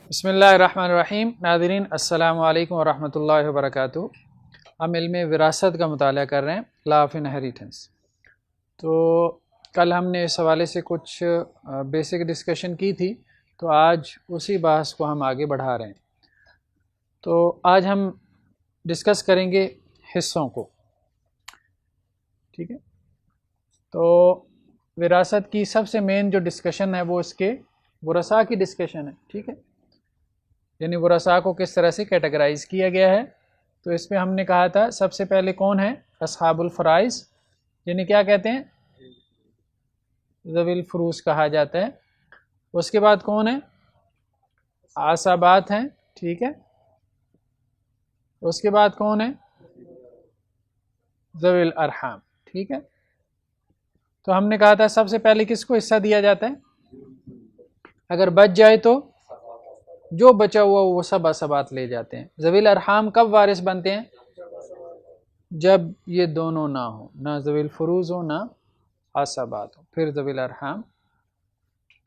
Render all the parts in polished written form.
बिस्मिल्लाहिर्रहमानिर्रहीम। नाज़रीन अस्सलामु अलैकुम वरहमतुल्लाहि वबरकातुहू। हम इल्म विरासत का मुताला कर रहे हैं, लॉ ऑफ इनहेरिटेंस। तो कल हमने इस हवाले से कुछ बेसिक डिस्कशन की थी, तो आज उसी बहस को हम आगे बढ़ा रहे हैं। तो आज हम डिस्कस करेंगे हिस्सों को, ठीक है। तो विरासत की सबसे मेन जो डिस्कशन है वो इसके वरसा की डिस्कशन है, ठीक है। यानी वरसा को किस तरह से कैटेगराइज किया गया है। तो इसमें हमने कहा था सबसे पहले कौन है, अस्हाबुल फराइज, यानी क्या कहते हैं, ज़विल फुरूस कहा जाता है। उसके बाद कौन है, आसाबात हैं, ठीक है। उसके बाद कौन है, ज़विल अरहाम, ठीक है। तो हमने कहा था सबसे पहले किसको हिस्सा दिया जाता है, अगर बच जाए तो जो बचा हुआ वो सब आसाबात ले जाते हैं। ज़विल अरहाम कब वारिस बनते हैं, जब ये दोनों ना हो, ना ज़विल फुरूज हो ना आसाबात हो, फिर ज़विल अरहाम।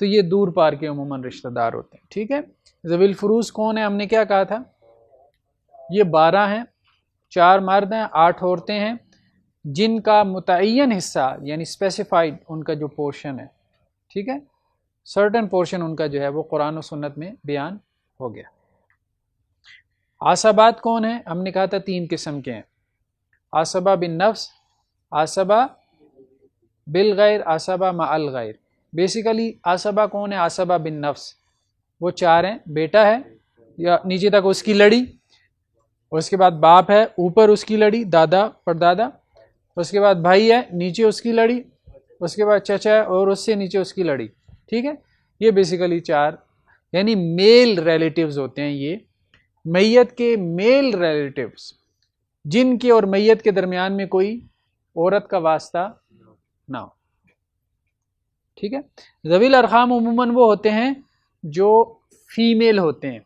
तो ये दूर पार के अमूमन रिश्तेदार होते हैं, ठीक है। ज़विल फुरूज कौन है, हमने क्या कहा था, ये 12 हैं, 4 मर्द हैं, 8 औरतें हैं, जिनका मुतय्यन हिस्सा यानी स्पेसिफाइड उनका जो पोर्शन है, ठीक है, सर्टन पोर्शन उनका जो है वो कुरान और सुन्नत में बयान हो गया। आसाबात कौन है, हमने कहा था 3 किस्म के हैं, आसबा बिन नफ्स, आसबा बिल गैर, आसबा माअल गैर। बेसिकली आसबा कौन है, आसबा बिन नफ्स, वो 4 हैं, बेटा है या नीचे तक उसकी लड़ी, उसके बाद बाप है, ऊपर उसकी लड़ी, दादा परदादा, उसके बाद भाई है, नीचे उसकी लड़ी, उसके बाद चचा है और उससे नीचे उसकी लड़ी, ठीक है। ये बेसिकली 4 यानी मेल रिलेटिव्स होते हैं। ये मैयत के मेल रिलेटिव्स, जिनके और मैयत के दरमियान में कोई औरत का वास्ता ना हो, ठीक है। ज़विल अरहाम उमूमन वो होते हैं जो फीमेल होते हैं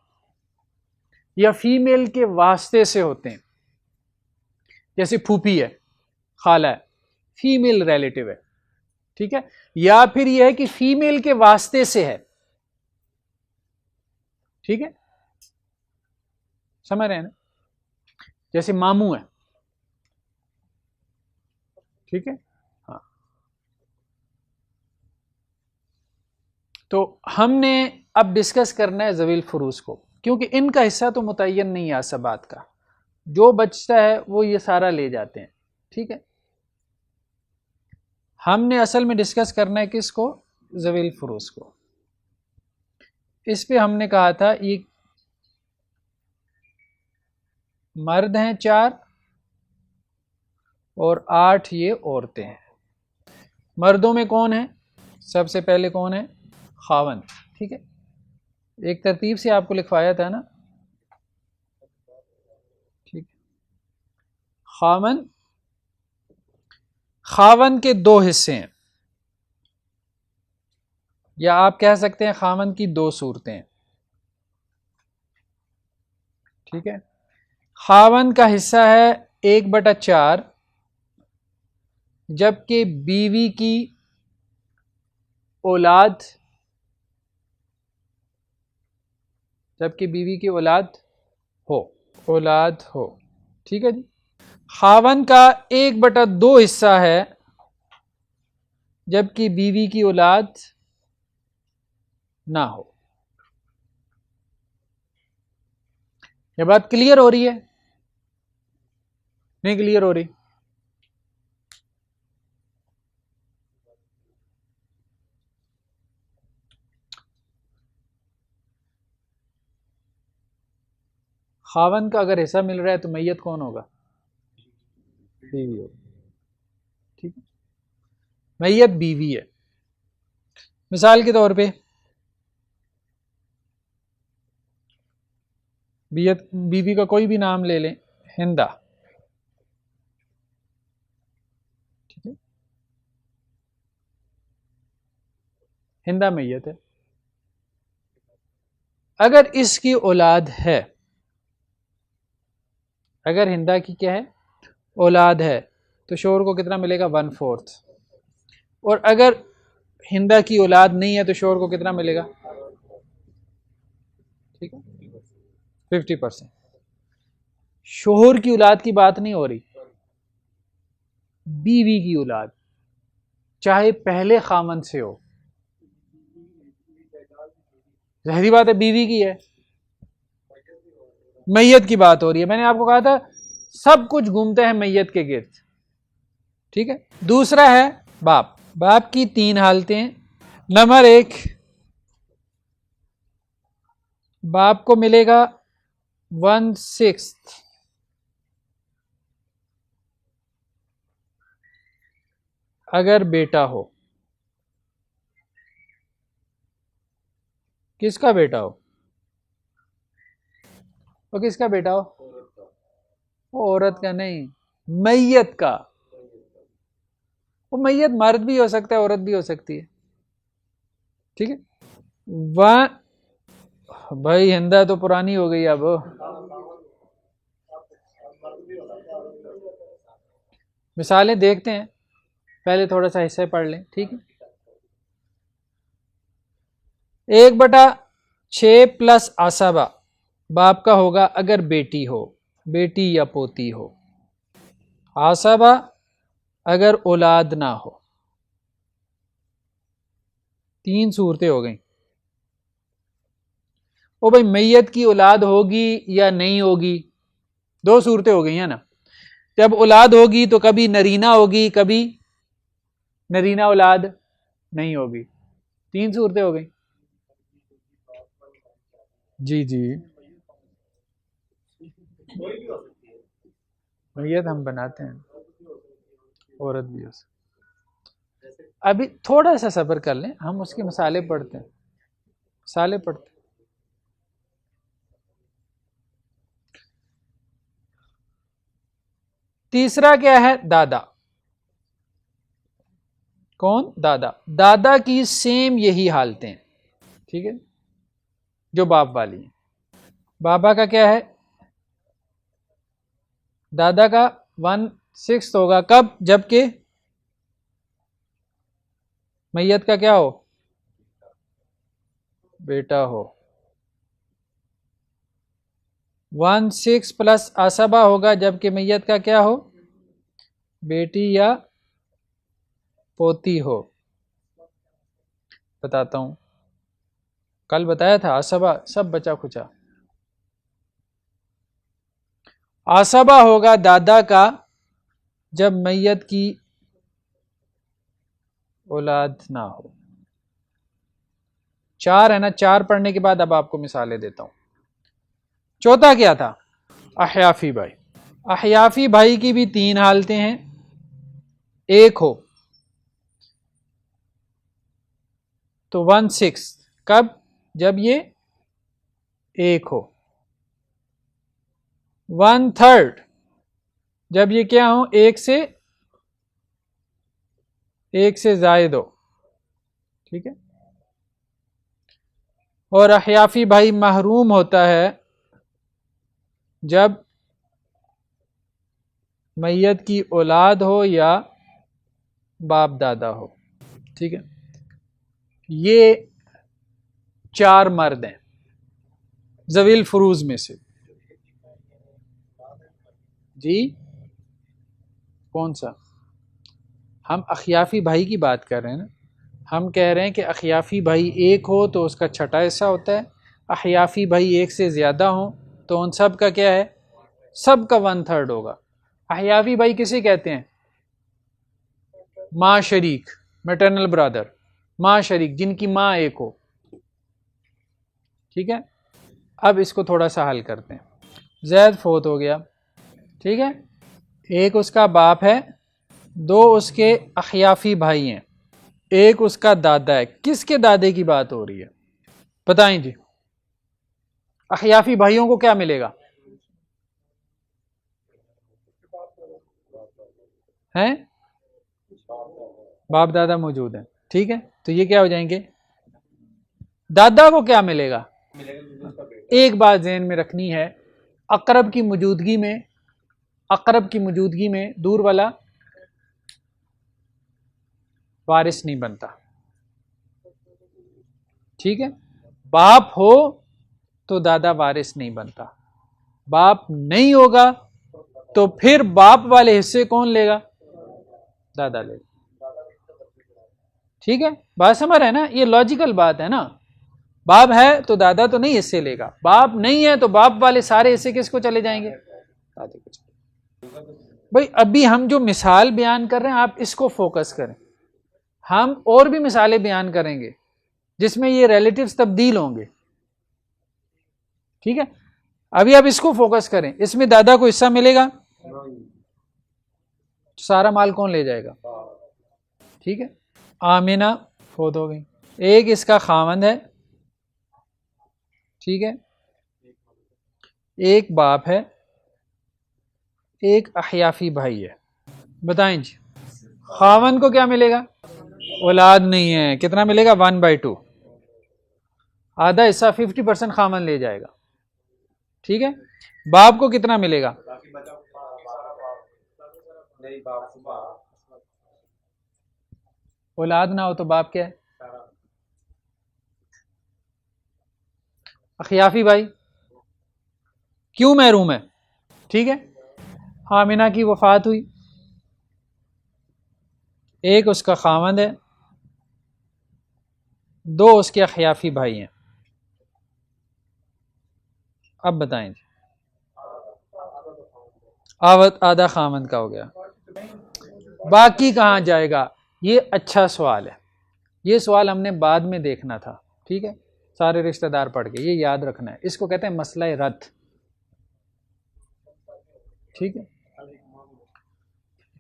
या फीमेल के वास्ते से होते हैं, जैसे फूफी है, खाला है, फीमेल रिलेटिव है, ठीक है। या फिर यह है कि फीमेल के वास्ते से है, ठीक है, समझ रहे हैं ना, जैसे मामू है, ठीक है। हाँ, तो हमने अब डिस्कस करना है ज़विल फुरूस को, क्योंकि इनका हिस्सा तो मुतय्यन नहीं है आसबात का, जो बचता है वो ये सारा ले जाते हैं, ठीक है। हमने असल में डिस्कस करना है किसको, ज़विल फुरूस को। इस पे हमने कहा था ये मर्द हैं 4 और 8 ये औरतें हैं। मर्दों में कौन है, सबसे पहले कौन है, खावन, ठीक है। एक तरतीब से आपको लिखवाया था ना, ठीक। खावन, खावन के 2 हिस्से हैं, या आप कह सकते हैं खावन की 2 सूरतें हैं, ठीक है। खावन का हिस्सा है 1/4, जबकि बीवी की औलाद, जबकि बीवी की औलाद हो, ठीक है जी। खावन का 1/2 हिस्सा है, जबकि बीवी की औलाद ना हो। यह बात क्लियर हो रही है, नहीं क्लियर हो रही, खावन का अगर हिस्सा मिल रहा है तो मैयत कौन होगा, बीवी होगी, ठीक है। मैयत बीवी है। मिसाल के तौर पे बीवी का कोई भी नाम ले लें, हिंदा, ठीक है, हिंदा मैयत है। अगर इसकी औलाद है, अगर हिंदा की क्या है, औलाद है, तो शोहर को कितना मिलेगा, 1/4। और अगर हिंदा की औलाद नहीं है तो शोहर को कितना मिलेगा, ठीक है, 50%। शोहर की औलाद की बात नहीं हो रही, बीवी की औलाद, चाहे पहले खामन से हो। जहरी बात है, बीवी की है, मैयत की बात हो रही है। मैंने आपको कहा था सब कुछ घूमते हैं मैयत के गिर्द। ठीक है, दूसरा है बाप। बाप की तीन हालतें। नंबर एक, बाप को मिलेगा 1/6 अगर बेटा हो। किसका बेटा हो? वो किसका बेटा हो? वो औरत का नहीं, मैयत का। वो मैयत मर्द भी हो सकता है, औरत भी हो सकती है। ठीक है, वन, भाई हिंदा तो पुरानी हो गई अब। मिसालें देखते हैं, पहले थोड़ा सा हिस्सा पढ़ लें। ठीक है, 1/6 प्लस आसबा बाप का होगा अगर बेटी हो, बेटी या पोती हो। आसबा अगर औलाद ना हो। तीन सूरतें हो गई। ओ भाई, मैयत की औलाद होगी या नहीं होगी, दो सूरतें हो गई हैं ना। जब औलाद होगी तो कभी नरीना होगी, कभी नरीना औलाद नहीं होगी। तीन सूरतें हो गई। जी जी, मैयत हम बनाते हैं, औरत भी हो सकती। अभी थोड़ा सा सब्र कर लें, हम उसके मसाले पढ़ते हैं, मसाले पढ़ते हैं। तीसरा क्या है? दादा। कौन? दादा। दादा की सेम यही हालतें, ठीक है, जो बाप वाली हैं। बाबा का क्या है? दादा का 1/6 होगा, कब? जबकि मैयत का क्या हो? बेटा हो। 1/6 प्लस आसबा होगा, जबकि मैयत का क्या हो? बेटी या पोती हो। बताता हूं, कल बताया था आसबा सब बचा खुचा। आसबा होगा दादा का जब मैयत की औलाद ना हो। चार है ना, चार पढ़ने के बाद अब आपको मिसालें देता हूं। चौथा क्या था? अहयाफी भाई। अहयाफी भाई की भी तीन हालतें हैं। एक हो तो 1/6, कब? जब ये एक हो। 1/3 जब ये क्या हो? एक से जायद हो। ठीक है, और अहयाफी भाई महरूम होता है जब मैयत की औलाद हो या बाप दादा हो। ठीक है, ये चार मर्द हैं जवील फरूज में से। जी, कौन सा? हम अखियाफी भाई की बात कर रहे हैं ना। हम कह रहे हैं कि अखियाफी भाई एक हो तो उसका छठा हिस्सा होता है, अखियाफी भाई एक से ज़्यादा हो तो उन सब का क्या है? सब का 1/3 होगा। अहयाफी भाई किसे कहते हैं? माँ शरीक, मैटरनल ब्रदर, माँ शरीक, जिनकी माँ एक हो। ठीक है, अब इसको थोड़ा सा हल करते हैं। जैद फोत हो गया, ठीक है, एक उसका बाप है, दो उसके अखियाफी भाई हैं, एक उसका दादा है। किसके दादे की बात हो रही है? बताएं जी। अखियाफी भाइयों को क्या मिलेगा? हैं? बाप दादा मौजूद है। ठीक है, तो ये क्या हो जाएंगे? दादा को क्या मिलेगा? एक बात जहन में रखनी है, अकरब की मौजूदगी में, अकरब की मौजूदगी में दूर वाला वारिस नहीं बनता। ठीक है, बाप हो तो दादा वारिस नहीं बनता। बाप नहीं होगा तो फिर बाप वाले हिस्से कौन लेगा? दादा लेगा। ठीक है, बात समझ रहे हैं ना? ये लॉजिकल बात है ना। बाप है तो दादा तो नहीं हिस्से लेगा, बाप नहीं है तो बाप वाले सारे हिस्से किसको चले जाएंगे? दादे को चले। भाई अभी हम जो मिसाल बयान कर रहे हैं आप इसको फोकस करें, हम और भी मिसालें बयान करेंगे जिसमें ये रिलेटिव्स तब्दील होंगे। ठीक है, अभी आप इसको फोकस करें, इसमें दादा को हिस्सा मिलेगा तो सारा माल कौन ले जाएगा? ठीक है, आमिना फोत हो गई, एक इसका खावंद है, ठीक है, एक बाप है, एक अहयाफी भाई है। बताएं जी, खावंद को क्या मिलेगा? औलाद नहीं है, कितना मिलेगा? 1/2, आधा हिस्सा 50% खावंद ले जाएगा। ठीक है, बाप को कितना मिलेगा? औलाद ना हो तो बाप क्या है? अखियाफी भाई क्यों महरूम है? ठीक है, आमिना की वफात हुई, एक उसका खावंद है, दो उसके अखियाफी भाई हैं। अब बताएं जी, आवत आधा खावंद का हो गया, बाकी कहाँ जाएगा? ये अच्छा सवाल है, ये सवाल हमने बाद में देखना था। ठीक है, सारे रिश्तेदार पढ़ के ये याद रखना है, इसको कहते हैं मसला रद्द। ठीक है,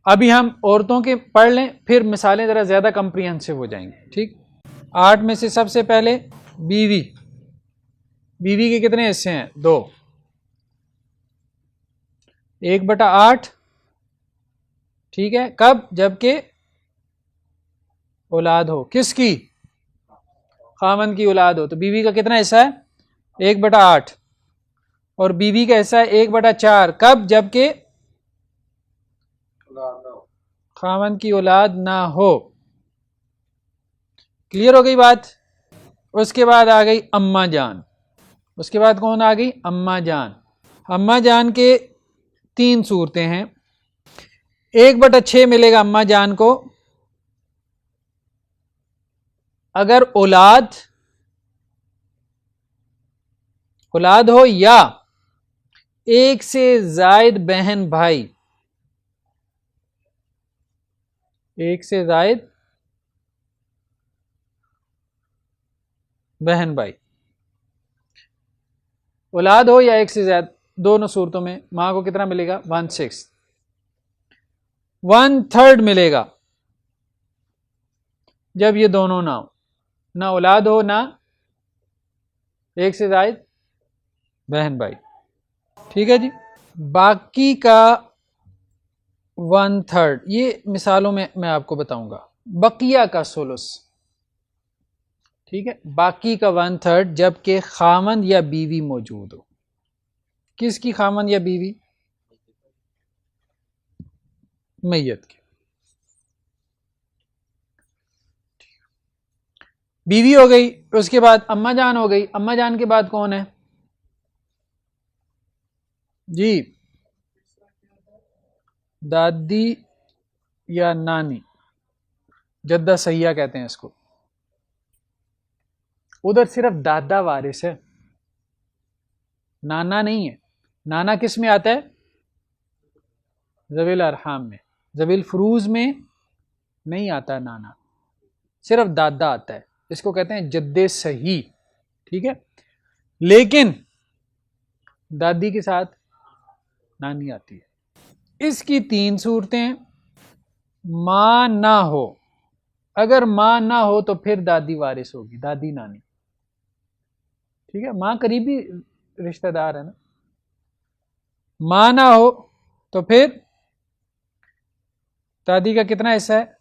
अभी हम औरतों के पढ़ लें, फिर मिसालें जरा ज्यादा कंप्रीहेंसिव हो जाएंगी। ठीक, 8 में से सबसे पहले बीवी, बीवी के कितने हिस्से हैं? 2, 1/8। ठीक है, कब? जबकि औलाद हो, किसकी? खामन की औलाद हो। तो बीवी का कितना हिस्सा है? 1/8, और बीवी का हिस्सा है 1/4। कब? जबकि खामन की औलाद ना हो। क्लियर हो गई बात? उसके बाद आ गई अम्मा जान, उसके बाद कौन आ गई? अम्मा जान। अम्मा जान के 3 सूरतें हैं, 1/6 मिलेगा अम्मा जान को अगर औलाद हो या एक से जायद बहन भाई, एक से जायद बहन भाई, औलाद हो या एक से ज्यादा, दोनों सूरतों में मां को कितना मिलेगा? 1/6। 1/3 मिलेगा जब ये दोनों ना हो, ना औलाद हो ना एक से ज्यादा बहन भाई। ठीक है जी, बाकी का 1/3 ये मिसालों में मैं आपको बताऊंगा। बकिया का सुलुस, ठीक है, बाकी का 1/3 जबकि खामन या बीवी मौजूद हो। किसकी खामन या बीवी? मैयत की। बीवी हो गई, उसके बाद अम्मा जान हो गई, अम्मा जान के बाद कौन है जी? दादी या नानी, जद्दा सैया कहते हैं इसको। उधर सिर्फ दादा वारिस है, नाना नहीं है। नाना किस में आता है? ज़वील अरहाम में, ज़वील फरूज में नहीं आता नाना, सिर्फ दादा आता है। इसको कहते हैं जद्दे सही। ठीक है, लेकिन दादी के साथ नानी आती है। इसकी 3 सूरतें, मां ना हो, अगर मां ना हो तो फिर दादी वारिस होगी, दादी नानी। ठीक है, मां करीबी रिश्तेदार है ना। मां ना हो तो फिर दादी का कितना हिस्सा है?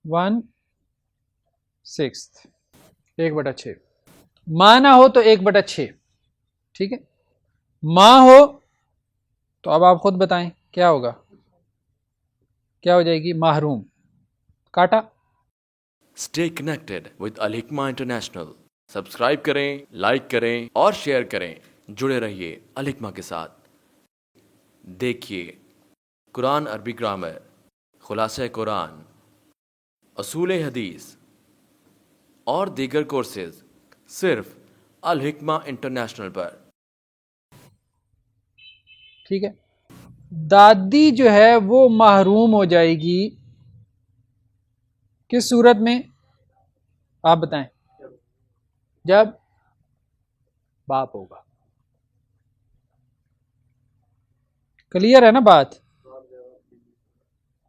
1/6, 1/6। मां ना हो तो 1/6। ठीक है, मां हो तो अब आप खुद बताएं क्या होगा? क्या हो जाएगी? महरूम, काटा। Stay connected with Al Hikma International. Subscribe करें, लाइक करें और शेयर करें। जुड़े रहिए अल हिक्मा के साथ। देखिए कुरान अरबी ग्रामर, खुलासा कुरान, असूल हदीस और दीगर कोर्सेज सिर्फ अल हिक्मा इंटरनेशनल पर। ठीक है। दादी जो है वो महरूम हो जाएगी किस सूरत में, आप बताएं? जब बाप होगा। क्लियर है ना बात?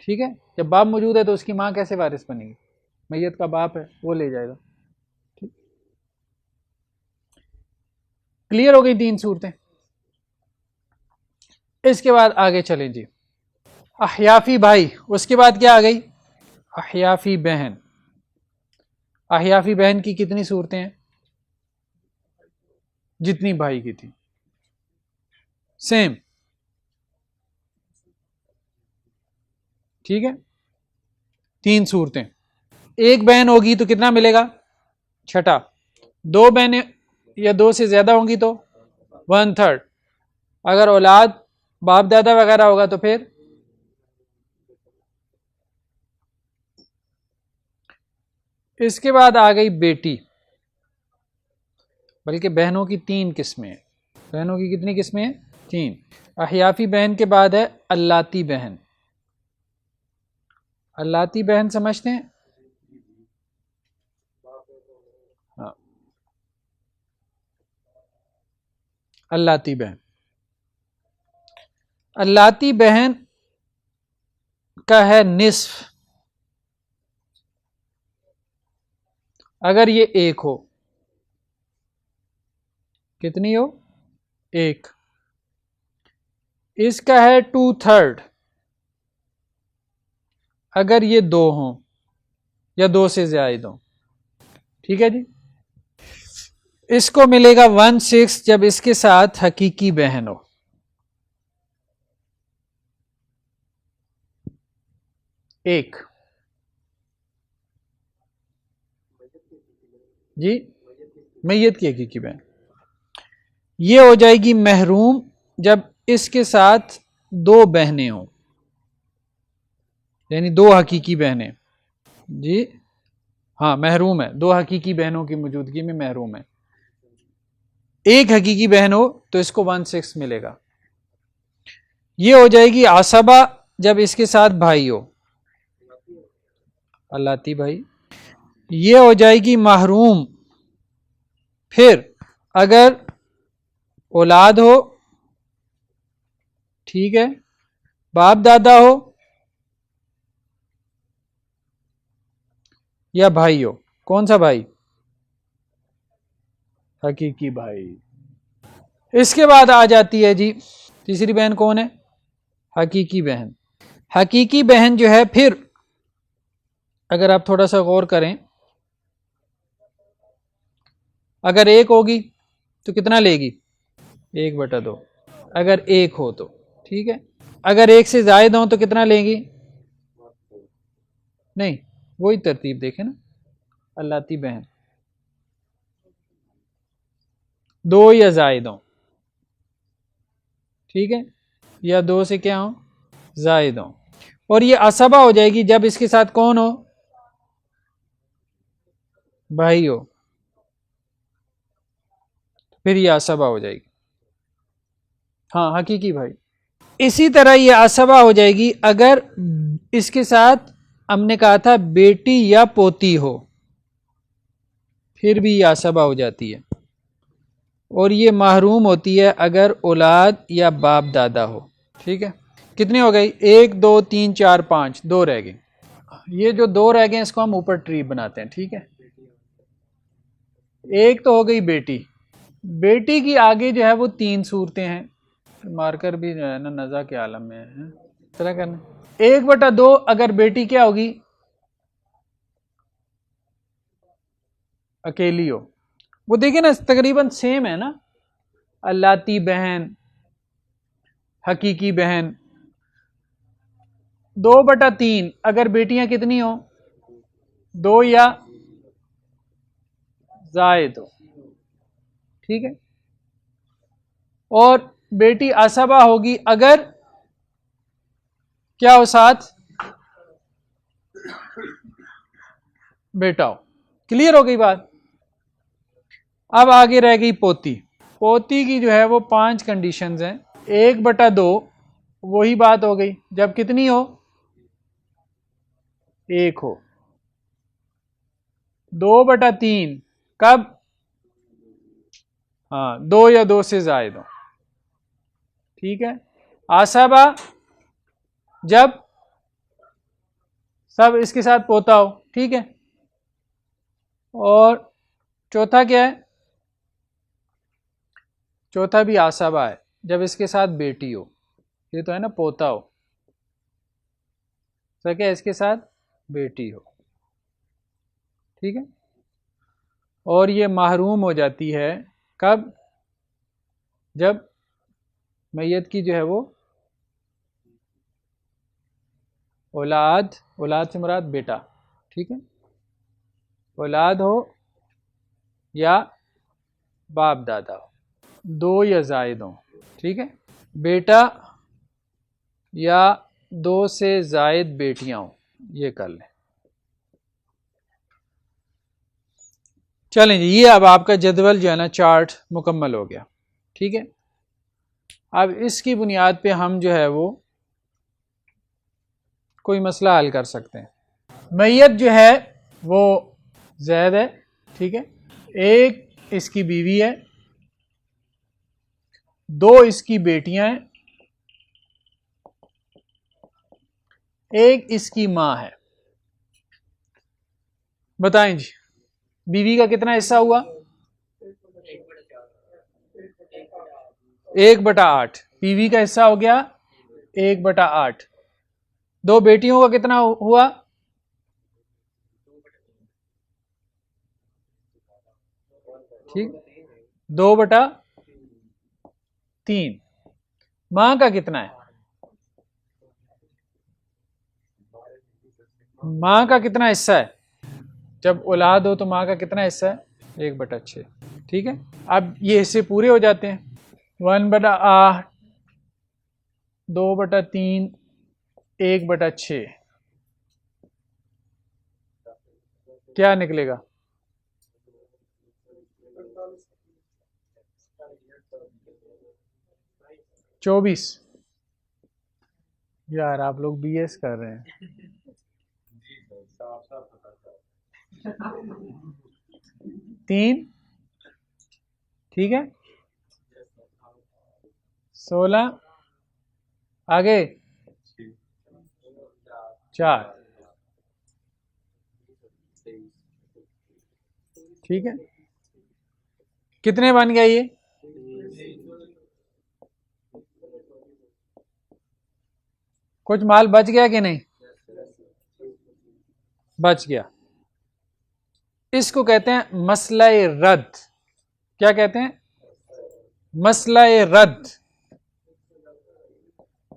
ठीक है। जब बाप मौजूद है तो उसकी मां कैसे वारिस बनेगी? मैयत का बाप है, वो ले जाएगा। ठीक, क्लियर हो गई तीन सूरतें। इसके बाद आगे चलें जी। अहयाफी भाई, उसके बाद क्या आ गई? अहयाफी बहन। अहयाफी बहन की कितनी सूरतें हैं? जितनी भाई की थी, सेम। ठीक है, तीन सूरतें। एक बहन होगी तो कितना मिलेगा? छठा। दो बहनें या दो से ज्यादा होंगी तो 1/3। अगर औलाद बाप दादा वगैरह होगा तो फिर इसके बाद आ गई बेटी। बल्कि बहनों की तीन किस्में हैं। बहनों की कितनी किस्में हैं? तीन। अहयाफी बहन के बाद है अल्लाती बहन। अल्लाती बहन समझते हैं? हाँ, अल्लाती बहन। अल्लाती बहन का है निस्फ, अगर ये एक हो। कितनी हो? एक। इसका है 2/3 अगर ये दो हों या दो से ज्यादा हो। ठीक है जी। इसको मिलेगा 1/6 जब इसके साथ हकीकी बहन हो। एक जी, मैयत की हकीकी बहन। ये हो जाएगी महरूम जब इसके साथ दो बहनें हों, यानी दो हकीकी बहनें। जी हाँ, महरूम है, दो हकीकी बहनों की मौजूदगी में महरूम है। एक हकीकी बहन हो तो इसको 1/6 मिलेगा। ये हो जाएगी आसबा जब इसके साथ भाई हो, अल्लाती भाई। ये हो जाएगी महरूम फिर अगर औलाद हो, ठीक है, बाप दादा हो या भाई हो। कौन सा भाई? हकीकी भाई। इसके बाद आ जाती है जी तीसरी बहन, कौन है? हकीकी बहन। हकीकी बहन जो है फिर अगर आप थोड़ा सा गौर करें, अगर एक होगी तो कितना लेगी? 1/2। अगर एक हो तो ठीक है। अगर एक से ज्यादा हो तो कितना लेंगी? नहीं, वही तरतीब देखें ना। अल्लाती बहन दो या जायद हो, ठीक है, या दो से क्या हो? जायद हो। और ये असबा हो जाएगी जब इसके साथ कौन हो? भाई हो, फिर ये असबा हो जाएगी। हाँ, हकीकी भाई। इसी तरह ये असबा हो जाएगी अगर इसके साथ हमने कहा था बेटी या पोती हो, फिर भी ये असबा हो जाती है। और ये महरूम होती है अगर औलाद या बाप दादा हो। ठीक है, कितनी हो गई? 1 2 3 4 5, दो रह गए। ये जो दो रह गए इसको हम ऊपर ट्री बनाते हैं। ठीक है, एक तो हो गई बेटी। बेटी की आगे जो है वो तीन सूरतें हैं। मार्कर भी जो है ना नजा के आलम में है, तरह करना। 1/2 अगर बेटी क्या होगी? अकेली हो। वो देखिए ना तकरीबन सेम है ना, अल्लाती बहन, हकीकी बहन। 2/3 अगर बेटियां कितनी हो? दो या जायद हो, ठीक है। और बेटी असबा होगी अगर क्या हो, साथ बेटा हो। क्लियर हो गई बात। अब आगे रह गई पोती। पोती की जो है वो 5 कंडीशंस हैं। 1/2 वही बात हो गई जब कितनी हो, 1 हो। 2/3 कब, हाँ 2 या 2 से जायद हो, ठीक है। आसबा जब सब इसके साथ पोता हो, ठीक है। और चौथा क्या है, चौथा भी आसबा है जब इसके साथ बेटी हो। ये तो है ना पोता हो, तो क्या इसके साथ बेटी हो, ठीक है। और ये महरूम हो जाती है कब, जब मैयत की जो है वो औलाद, औलाद से मुराद बेटा, ठीक है, औलाद हो या बाप दादा हो, 2 या जायद हो, ठीक है। बेटा या 2 से जायद बेटियां हो, ये कर लें। चलें जी, ये अब आपका जदवल जो है ना, चार्ट मुकम्मल हो गया, ठीक है। अब इसकी बुनियाद पे हम जो है वो कोई मसला हल कर सकते हैं। मैयत जो है वो जैद है, ठीक है। एक इसकी बीवी है, 2 इसकी बेटियां हैं, एक इसकी मां है। बताएं जी, बीवी का कितना हिस्सा हुआ, 1/8। बीवी का हिस्सा हो गया 1/8। 2 बेटियों का कितना हुआ, ठीक, 2/3। मां का कितना है, मां का कितना हिस्सा है, जब औलाद हो तो मां का कितना हिस्सा है, 1/6, ठीक है। अब ये हिस्से पूरे हो जाते हैं, 1/8, 2/3, 1/6, क्या निकलेगा, 24। यार आप लोग बीएस कर रहे हैं। 3, ठीक है, 16, आगे 4, ठीक है। कितने बन गए ये, कुछ माल बच गया कि नहीं, बच गया। इसको कहते हैं मसला रद्द। क्या कहते हैं, मसला रद्द।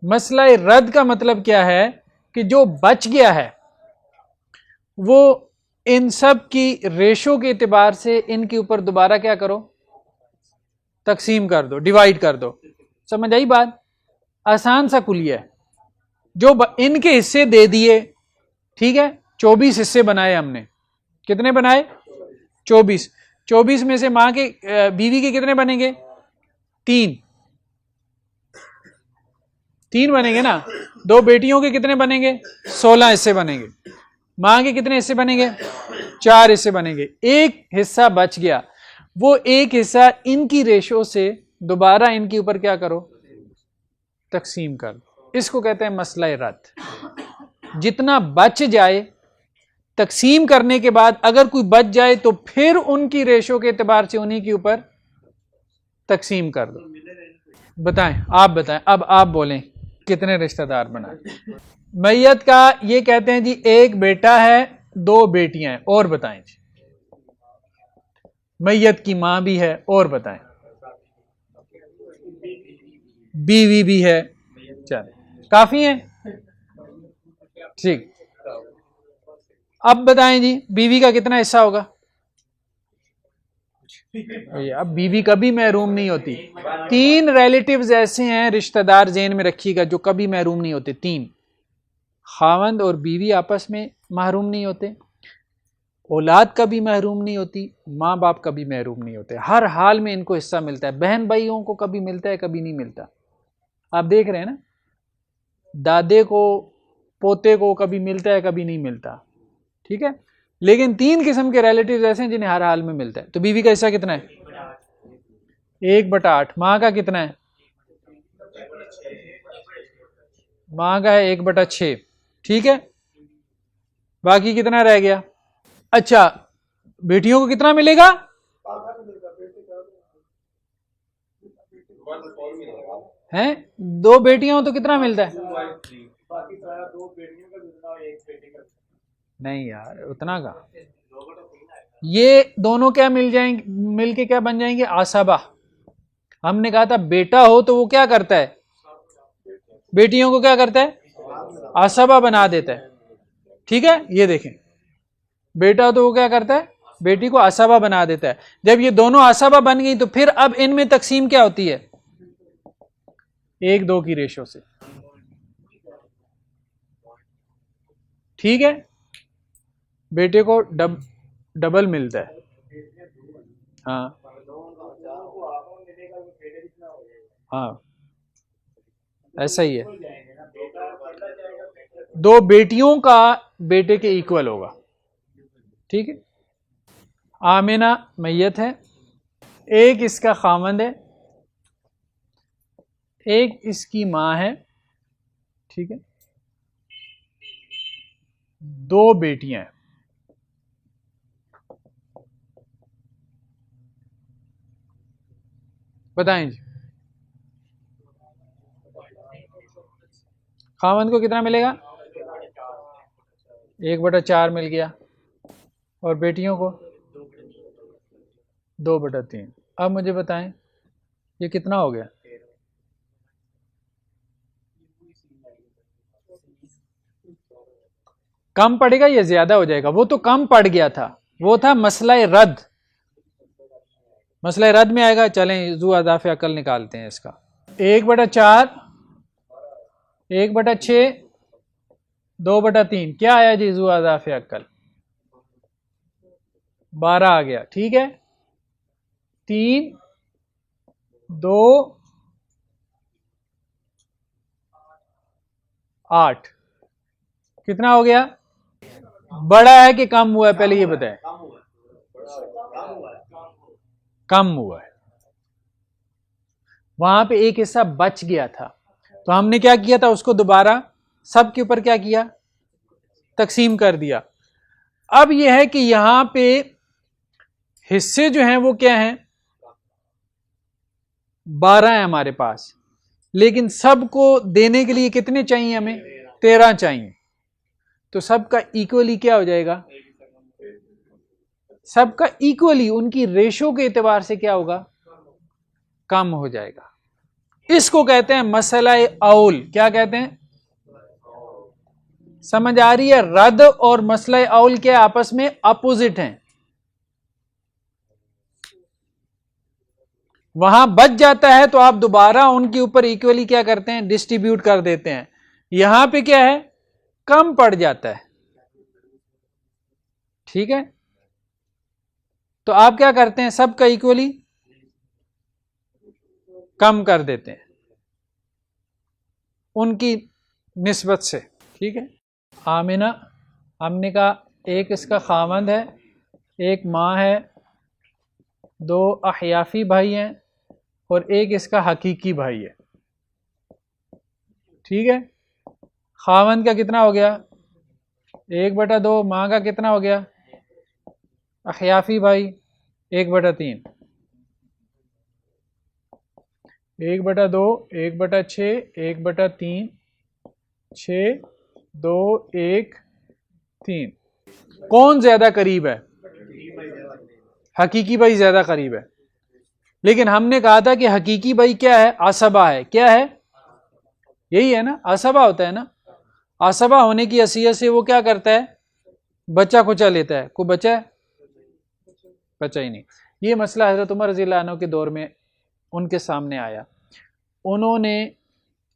मसला रद्द का मतलब क्या है कि जो बच गया है वो इन सब की रेशो के एतबार से इनके ऊपर दोबारा क्या करो, तकसीम कर दो, डिवाइड कर दो। समझ आई बात, आसान सा कुलिया है। जो इनके हिस्से दे दिए, ठीक है, 24 हिस्से बनाए हमने। कितने बनाए, 24। 24 में से मां के बीवी के कितने बनेंगे, 3 बनेंगे ना। 2 बेटियों के कितने बनेंगे, 16 हिस्से बनेंगे। मां के कितने हिस्से बनेंगे, 4 हिस्से बनेंगे। एक हिस्सा बच गया, वो एक हिस्सा इनकी रेशो से दोबारा इनके ऊपर क्या करो, तकसीम कर दो। इसको कहते हैं मसला रद्द। जितना बच जाए तकसीम करने के बाद अगर कोई बच जाए तो फिर उनकी रेशो के एतबार से उन्हीं के ऊपर तकसीम कर दो। बताएं, आप बताएं, अब आप बोलें कितने रिश्तेदार बनाए। मैयत का ये कहते हैं जी, एक बेटा है, 2 बेटियां हैं। और बताएं जी, मैयत की मां भी है, और बताएं, बीवी भी है। चल काफी है, ठीक। अब बताएं जी, बीवी का कितना हिस्सा होगा, अब बीवी कभी महरूम नहीं होती। 3 रिलेटिव्स ऐसे हैं रिश्तेदार ज़हन में रखिएगा जो कभी महरूम नहीं होते। 3, खावंद और बीवी आपस में महरूम नहीं होते, औलाद कभी महरूम नहीं होती, माँ बाप कभी महरूम नहीं होते, हर हाल में इनको हिस्सा मिलता है। बहन भाइयों को कभी मिलता है, कभी नहीं मिलता। आप देख रहे हैं ना, दादे को पोते को कभी मिलता है, कभी नहीं मिलता, ठीक है। लेकिन 3 किस्म के रिलेटिव्स ऐसे हैं जिन्हें हर हाल में मिलता है। तो बीवी का हिस्सा कितना है? 1/8। माँ का कितना है? माँ का है 1/6, ठीक है। बाकी कितना रह गया? अच्छा, बेटियों को कितना मिलेगा? हैं 2 बेटियां हो तो कितना मिलता है? नहीं यार, उतना का। ये दोनों क्या मिल जाएंगे, मिलके क्या बन जाएंगे? आसबा। हमने कहा था बेटा हो तो वो क्या करता है? बेटियों को क्या करता है? आसबा बना देता है, ठीक है। ये देखें, बेटा हो तो वो क्या करता है? बेटी को आसबा बना देता है। जब ये दोनों आसबा बन गई तो फिर अब इनमें तकसीम क्या होती है? 1-2 की रेशो से, ठीक है। बेटे को डबल मिलता है। हाँ हाँ, ऐसा ही है। 2 बेटियों का बेटे के इक्वल होगा, ठीक है। आमिना मैयत है, एक इसका खामंद है, एक इसकी मां है, ठीक है। 2 बेटियां हैं। बताएं जी, खामंद को कितना मिलेगा? 1/4 मिल गया, और बेटियों को 2/3। अब मुझे बताएं ये कितना हो गया? कम पड़ेगा या ज्यादा हो जाएगा? वो तो कम पड़ गया था, वो था मसला रद्द। मसला रद्द में आएगा। चलें जू अदाफ अकल निकालते हैं इसका। 1/4, 1/6, 2/3 क्या आया जी? जू अदाफ अकल 12 आ गया, ठीक है। 3, 2, 8 कितना हो गया? बड़ा है कि कम हुआ है? पहले ये बताएं। कम हुआ है। वहां पे एक हिस्सा बच गया था, तो हमने क्या किया था? उसको दोबारा सब के ऊपर क्या किया? तकसीम कर दिया। अब यह है कि यहां पे हिस्से जो हैं वो क्या हैं? 12 हैं हमारे पास, लेकिन सबको देने के लिए कितने चाहिए हमें? 13 चाहिए। तो सबका इक्वली क्या हो जाएगा? सबका इक्वली उनकी रेशो के एतबार से क्या होगा? कम हो जाएगा। इसको कहते हैं मसला औल। क्या कहते हैं? समझ आ रही है? रद्द और मसला औल के आपस में अपोजिट हैं। वहां बच जाता है तो आप दोबारा उनके ऊपर इक्वली क्या करते हैं? डिस्ट्रीब्यूट कर देते हैं। यहां पे क्या है? कम पड़ जाता है, ठीक है। तो आप क्या करते हैं? सबका इक्वली कम कर देते हैं उनकी निस्बत से, ठीक है। आमिना, हमने कहा एक इसका खामंद है, एक माँ है, 2 अहयाफी भाई हैं, और एक इसका हकीकी भाई है, ठीक है। खामंद का कितना हो गया? 1/2। माँ का कितना हो गया? अहयाफी भाई 1/3। 1/2, 1/6, 1/3, 6, 2, 1, 3। कौन ज्यादा करीब है? हकीकी भाई ज्यादा करीब है। लेकिन हमने कहा था कि हकीकी भाई क्या है? आसबा है। क्या है? यही है ना, आसबा होता है ना। आसबा होने की हैसियत से वो क्या करता है? बच्चा कुचा लेता है। को बचा है? बचा ही नहीं। ये मसला हज़रत उमर रज़ियल्लाहु अन्हु के दौर में उनके सामने आया। उन्होंने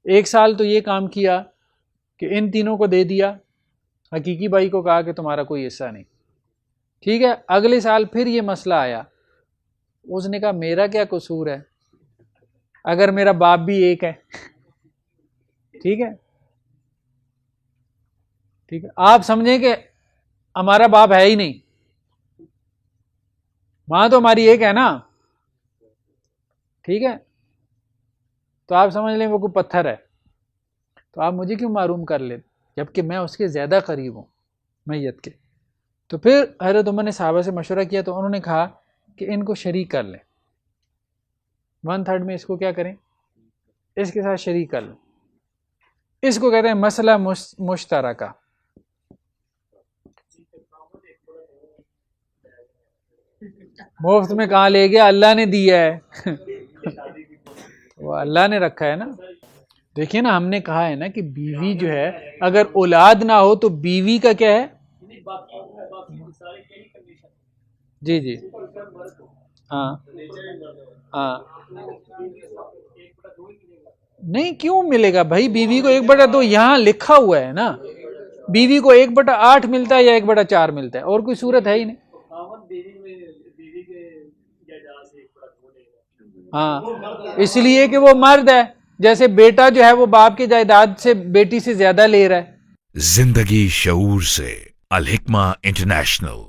1 साल तो ये काम किया कि इन तीनों को दे दिया, हकीकी भाई को कहा कि तुम्हारा कोई हिस्सा नहीं, ठीक है। अगले साल फिर ये मसला आया, उसने कहा मेरा क्या कसूर है अगर मेरा बाप भी एक है, ठीक है, ठीक है। आप समझें कि हमारा बाप है ही नहीं, मां तो हमारी एक है ना, ठीक है, तो आप समझ लें वो कोई पत्थर है, तो आप मुझे क्यों मारूम कर ले, जबकि मैं उसके ज़्यादा करीब हूँ मैयत के। तो फिर हज़रत उमर ने सहाबा से मशवरा किया, तो उन्होंने कहा कि इनको शरीक कर लें, 1/3 में इसको क्या करें, इसके साथ शरीक कर लें। इसको कहते हैं मसला मुश्तरका। मुफ्त में कहाँ ले गया, अल्लाह ने दिया है वो अल्लाह ने रखा है ना। देखिए ना, हमने कहा है ना कि बीवी जो है अगर औलाद ना हो तो बीवी का क्या है, जी जी, हाँ हाँ, नहीं क्यों मिलेगा भाई, बीवी को 1/2 यहाँ लिखा हुआ है ना, बीवी को 1/8 मिलता है या 1/4 मिलता है, और कोई सूरत है ही नहीं। हाँ, इसलिए कि वो मर्द है, जैसे बेटा जो है वो बाप की जायदाद से बेटी से ज्यादा ले रहा है। जिंदगी शऊर से, अल हिकमा इंटरनेशनल।